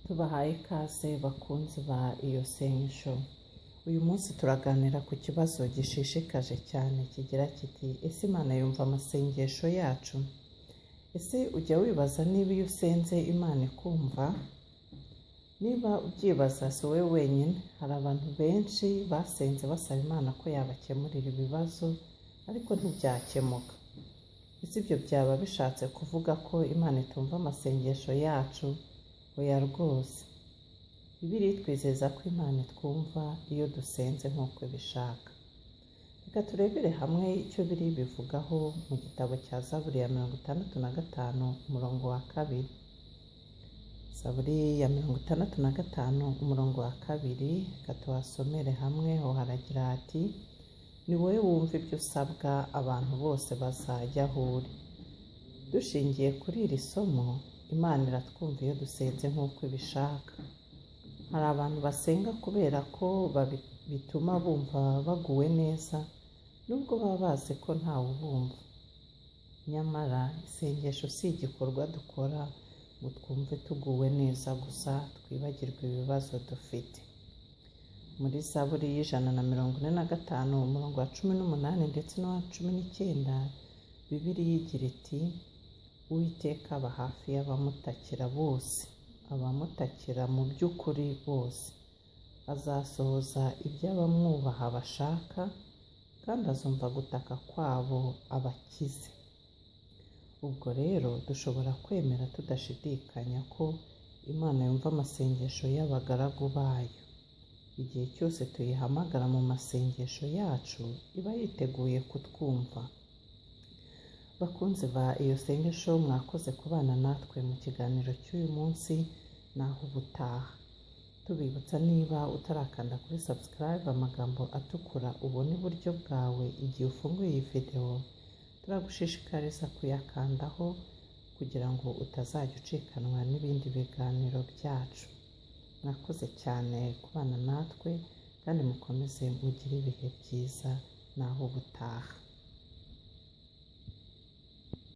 Tubahaye ikaze bakunzi ba iyo sengesho. Uyu munsi turaganira ku kibazo gishishikaje cyane kigira kiti: ese Imana yumva amasengesho yacu? Ese ujya wibaza niba iyo usenze Imana ikumva? Niba ubyibaza si wowe wenyine, hari abantu benshi basenze basaba Imana ko yabakemurira ibibazo ariko ntibyakemuka. Ese ibyo byaba bishatse kuvuga ko Imana itumva amasengesho yacu? Oya rwose. Bibiliya itwizeza ko Imana itwumva iyo dusenze nk'uko ibishaka. Reka turebere hamwe icyo biri bivugaho mu gitabo cya Zaburi ya 65 umurongo wa 2. Zaburi ya 65 umurongo wa 2, reka tuhasomere hamwe. Ho haragira hati: ni wowe wumva ibyo usabwa, abantu bose bazajya aho uri. Dushingiye kuri iri somo, Imana iratwumva iyo dusenze nk'uko ibishaka. Hari abantu basenga kubera ko bituma bumva baguwe neza, nubwo baba bazi ko ntawe ubumva. Nyamara isengesho si igikorwa dukora ngo twumve tuguwe neza gusa twibagirwe ibibazo dufite. Muri Zaburi y'145 umurongo wa 18 ndetse n'uwa 19, Bibiliya igira iti: Uwiteka aba hafi y'abamutakira bose, abamutakira mu by'ukuri bose. Azasohoza ibyo abamwubaha bashaka, kandi azumva gutaka kwabo abakize. Ubwo rero dushobora kwemera tudashidikanya ko Imana yumva amasengesho y'abagaragu bayo. Igihe cyose tuyihamagara mu masengesho yacu, iba yiteguye kutwumva. Bakunzi ba iyo sengesho, mwakoze kubana natwe mu kiganiro cy'uyu munsi. Naho ubutaha. Tubibutsa, niba utarakanda kuri subscribe, amagambo atukura ubona iburyo bwawe igihe ufunguye iyi video, turagushishikariza kuyakandaho kugira ngo utazajya ucikanwa n'ibindi biganiro byacu. Mwakoze cyane kubana natwe kandi mukomeze mugire ibihe byiza. Naho ubutaha.